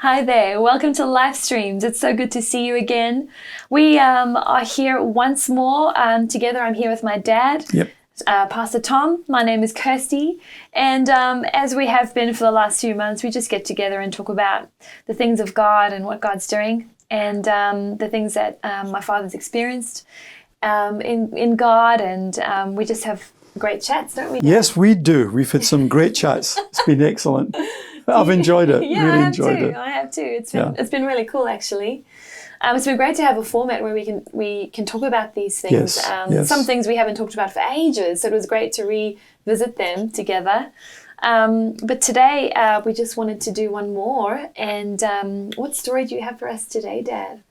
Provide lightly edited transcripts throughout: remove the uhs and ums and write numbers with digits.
Hi there, welcome to Live Streams. It's so good to see you again. We are here once more together. I'm here with my dad, Pastor Tom. My name is Kirsty. And as we have been for the last few months, we just get together and talk about the things of God and what God's doing and the things that my father's experienced in God. And we just have great chats, don't we, Dad? Yes, we do. We've had some great chats. It's been excellent. I've enjoyed it. Yeah, really enjoyed it. I have too. It's been really cool, actually. It's been great to have a format where we can talk about these things. Yes. Some things we haven't talked about for ages, so it was great to revisit them together. But today we just wanted to do one more. And what story do you have for us today, Dad?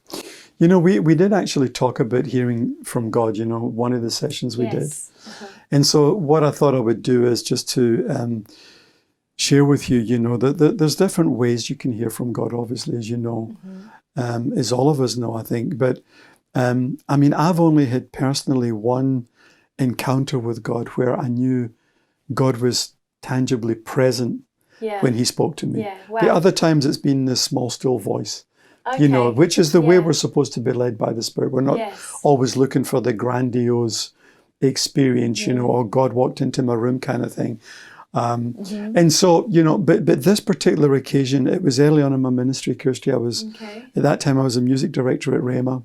You know, we did actually talk about hearing from God, you know, one of the sessions we did. Uh-huh. And so what I thought I would do is just to share with you, you know, that there's different ways you can hear from God, obviously, as you know, as all of us know, I think. But I mean, I've only had personally one encounter with God where I knew God was tangibly present when he spoke to me. Yeah. Wow. The other times it's been this small, still voice. Okay. You know, which is the way we're supposed to be led by the Spirit. We're not Yes. always looking for the grandiose experience, you know, or God walked into my room kind of thing. And so, you know, but this particular occasion, it was early on in my ministry, Kirsty. At that time, I was a music director at Rhema.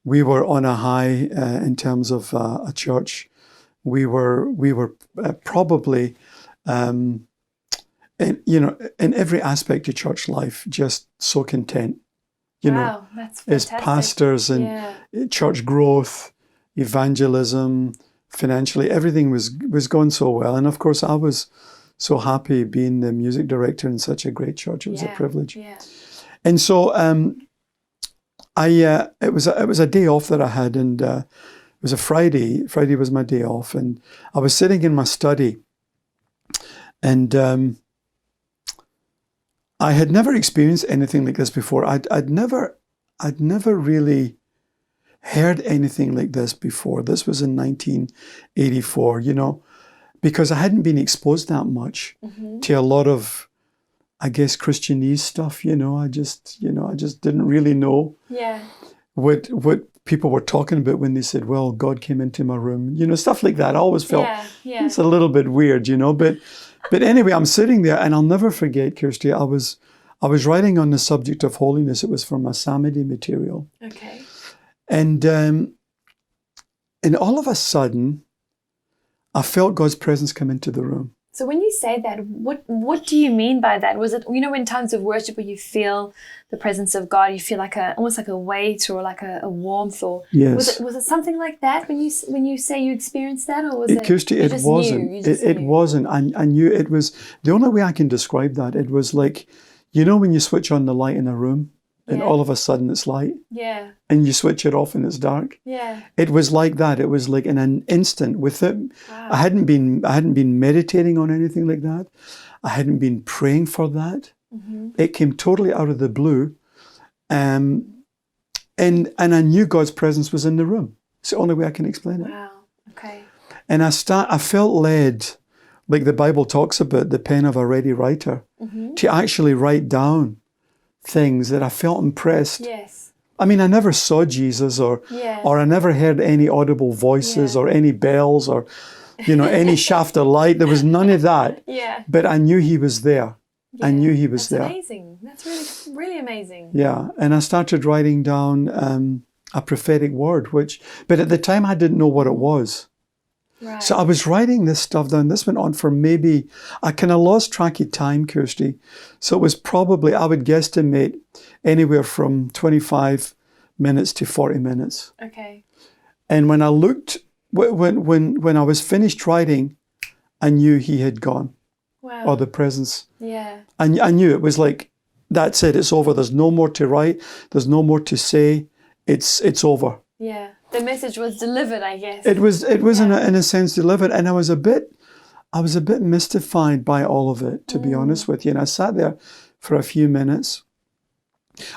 We were on a high in terms of a church. We were probably, in every aspect of church life, just so content. You know, that's as fantastic. pastors and church growth, evangelism, financially, everything was going so well. And of course, I was so happy being the music director in such a great church. It was a privilege. Yeah. And so it was a day off that I had, and it was a Friday. Friday was my day off, and I was sitting in my study, and I had never experienced anything like this before. I'd never really heard anything like this before. This was in 1984, you know, because I hadn't been exposed that much to a lot of, I guess, Christianese stuff. You know, I just didn't really know what people were talking about when they said, "Well, God came into my room," you know, stuff like that. I always felt it's a little bit weird, you know, But anyway, I'm sitting there, and I'll never forget, Kirsty, I was writing on the subject of holiness. It was for my Samedi material. Okay. And all of a sudden, I felt God's presence come into the room. So when you say that, what do you mean by that? Was it, you know, in times of worship where you feel the presence of God, you feel like almost like a weight or like a warmth, or yes. Was it something like that when you say you experienced that, or was it? Kirsty, it wasn't. It wasn't. I knew it was. The only way I can describe that, it was like, you know, when you switch on the light in a room, and all of a sudden it's light. Yeah. And you switch it off and it's dark. Yeah. It was like that. It was like in an instant with it. Wow. I hadn't been meditating on anything like that. I hadn't been praying for that. It came totally out of the blue. And I knew God's presence was in the room. It's the only way I can explain it. Wow. Okay. And I felt led, like the Bible talks about, the pen of a ready writer, to actually write down things that I felt impressed. Yes. I mean, I never saw Jesus or I never heard any audible voices or any bells or, you know, any shaft of light. There was none of that. Yeah. But I knew he was there. I knew he was there. That's amazing. That's really, really amazing. Yeah. And I started writing down a prophetic word, but at the time I didn't know what it was. Right. So I was writing this stuff down. This went on for maybe, I kind of lost track of time, Kirsty. So it was probably, I would guesstimate, anywhere from 25 minutes to 40 minutes. Okay. And when I looked, when I was finished writing, I knew he had gone. Wow. Or the presence. Yeah. I knew it was like, that's it, it's over. There's no more to write. There's no more to say. It's over. Yeah. The message was delivered, I guess. It was in a sense delivered, and I was a bit mystified by all of it, to be honest with you. And I sat there for a few minutes.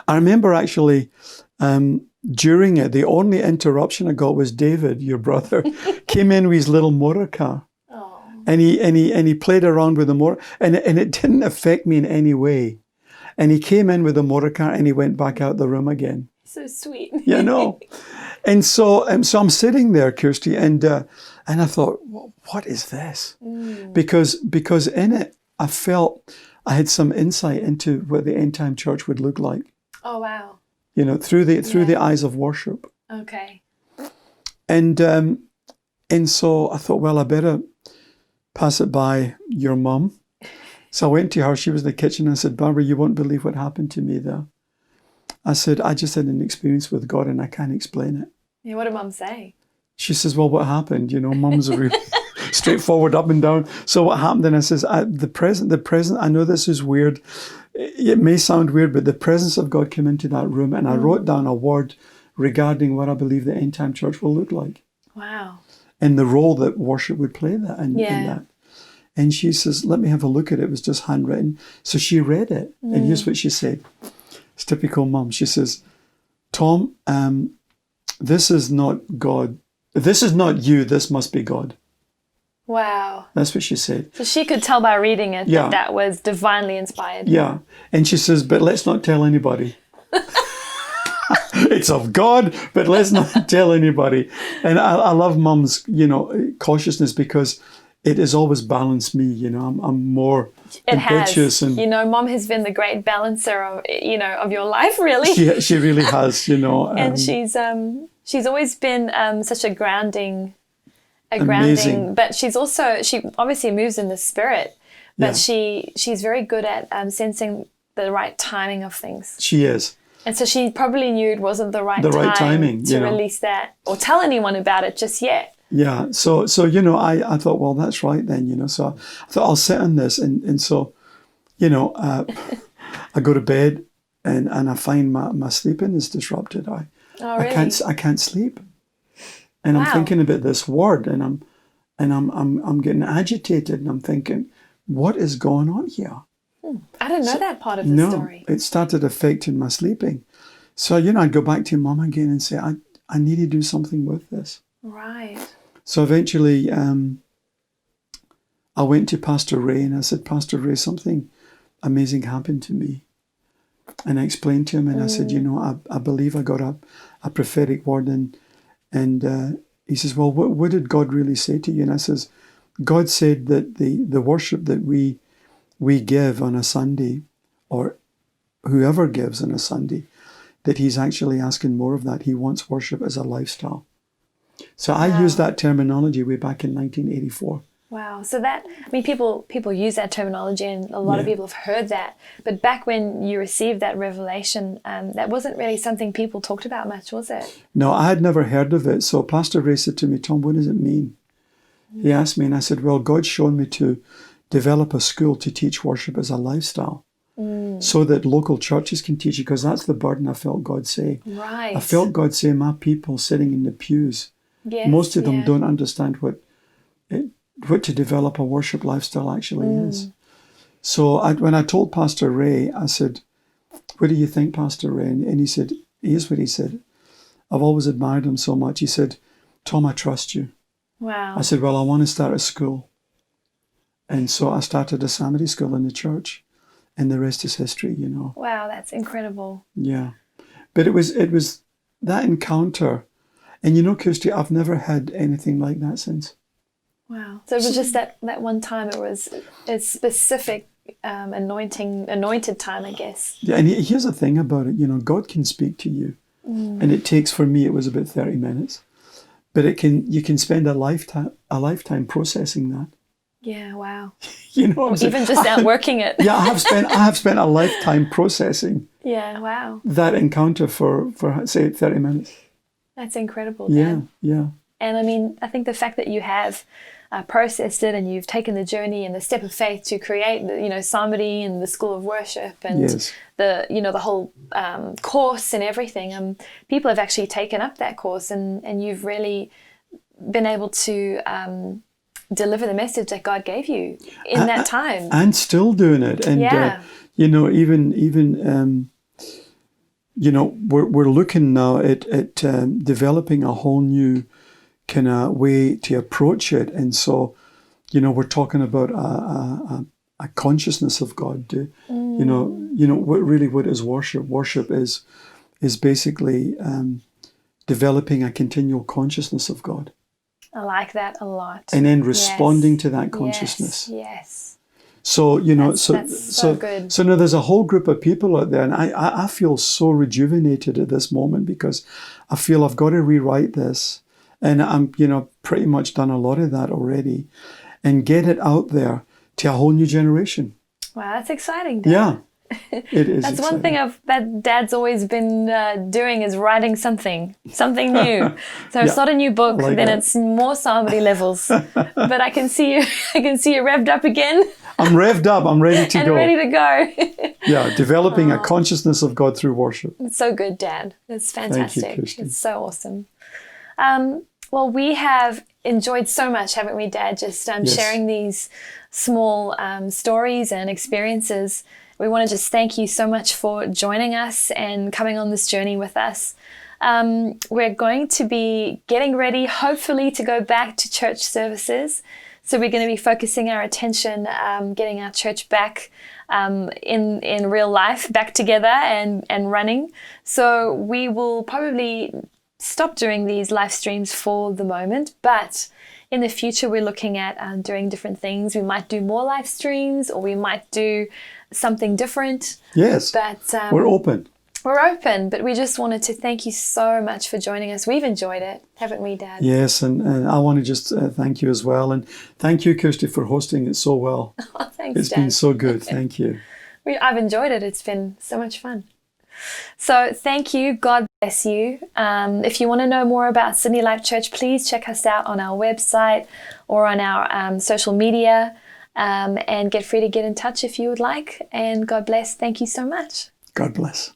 I remember actually during it, the only interruption I got was David, your brother, came in with his little motor car. And he played around with the motor, and it didn't affect me in any way. And he came in with a motor car and he went back out the room again. So sweet. You know. And so I'm sitting there, Kirsty, and I thought, what is this? Because in it, I felt I had some insight into what the end time church would look like. Oh, wow. You know, through the eyes of worship. Okay. And so I thought, well, I better pass it by your mum. So I went to her. She was in the kitchen and I said, Barbara, you won't believe what happened to me there. I said, I just had an experience with God and I can't explain it. Yeah, what did Mum say? She says, well, what happened? You know, Mum's really straightforward, up and down. So what happened? And I says, the present, I know this is weird. It may sound weird, but the presence of God came into that room and I wrote down a word regarding what I believe the end time church will look like. Wow. And the role that worship would play in that. And she says, let me have a look at it. It was just handwritten. So she read it. And here's what she said. It's typical mum. She says, Tom, this is not God. This is not you. This must be God. Wow. That's what she said. So she could tell by reading it that was divinely inspired. Yeah. And she says, but let's not tell anybody. It's of God, but let's not tell anybody. And I love Mum's, cautiousness because it has always balanced me. I'm more ambitious. And Mom has been the great balancer of your life, really. She really has, and she's always been such a grounding. Amazing. But she obviously moves in the spirit, but she's very good at sensing the right timing of things. She is. And so she probably knew it wasn't the right timing to release that or tell anyone about it just yet. Yeah. So I thought, well, that's right then, So I thought I'll sit on this. And so, I go to bed and I find my sleeping is disrupted. Really? I can't sleep. And I'm thinking about this word and I'm getting agitated and I'm thinking, what is going on here? I didn't know that part of the story. It started affecting my sleeping. So, I'd go back to Mum again and say, I need to do something with this. Right. So eventually I went to Pastor Ray and I said, Pastor Ray, something amazing happened to me. And I explained to him and I said, I believe I got a prophetic word. And he says, well, what did God really say to you? And I says, God said that the worship that we give on a Sunday, or whoever gives on a Sunday, that he's actually asking more of that. He wants worship as a lifestyle. So I used that terminology way back in 1984. Wow. So people use that terminology and a lot of people have heard that. But back when you received that revelation, that wasn't really something people talked about much, was it? No, I had never heard of it. So Pastor Ray said to me, Tom, what does it mean? He asked me and I said, well, God's shown me to develop a school to teach worship as a lifestyle so that local churches can teach it, because that's the burden I felt God say. Right. I felt God say, my people sitting in the pews, most of them don't understand what to develop a worship lifestyle actually is. So when I told Pastor Ray, I said, what do you think, Pastor Ray? And he said, here's what he said. I've always admired him so much. He said, Tom, I trust you. Wow. I said, well, I want to start a school. And so I started a Sunday school in the church, and the rest is history, Wow, that's incredible. Yeah. But it was that encounter. And Kirsty, I've never had anything like that since. Wow. So it was just that one time, it was a specific anointed time, I guess. Yeah, and here's the thing about it, God can speak to you. And it takes, for me, it was about 30 minutes. But you can spend a lifetime processing that. Yeah, wow. Even just outworking it. Yeah, I have spent a lifetime processing. Yeah, wow. That encounter for say 30 minutes. That's incredible, Dan. Yeah. And I think the fact that you have processed it and you've taken the journey and the step of faith to create, Psalmody and the School of Worship and the whole course and everything. People have actually taken up that course and you've really been able to deliver the message that God gave you in that time. And still doing it. And, we're looking now at developing a whole new kind of way to approach it. And so, we're talking about a consciousness of God. what is worship? Worship is basically developing a continual consciousness of God. I like that a lot. And then responding to that consciousness. Yes. So, that's so good. So now there's a whole group of people out there, and I feel so rejuvenated at this moment, because I feel I've got to rewrite this. And I'm, pretty much done a lot of that already, and get it out there to a whole new generation. Wow, that's exciting, Dad. Yeah, it is. That's one thing that Dad's always been doing, is writing something new. So it's not a new book, then that. It's more psalmody levels. But I can see you revved up again. I'm revved up. I'm ready to go. Ready to go. Yeah, developing a consciousness of God through worship. It's so good, Dad. It's fantastic. Thank you, Kirsten. It's so awesome. Well, we have enjoyed so much, haven't we, Dad? Just sharing these small stories and experiences. We want to just thank you so much for joining us and coming on this journey with us. We're going to be getting ready, hopefully, to go back to church services. So we're going to be focusing our attention, getting our church back in real life, back together and running. So we will probably stop doing these live streams for the moment, but in the future we're looking at doing different things. We might do more live streams, or we might do something different. Yes, but we're open. We're open, but we just wanted to thank you so much for joining us. We've enjoyed it, haven't we, Dad? Yes, and I want to just thank you as well. And thank you, Kirsty, for hosting it so well. Oh, thanks, It's Dad. been so good. Thank you. I've enjoyed it. It's been so much fun. So thank you. God bless you. If you want to know more about Sydney Life Church, please check us out on our website or on our social media, and get free to get in touch if you would like. And God bless. Thank you so much. God bless.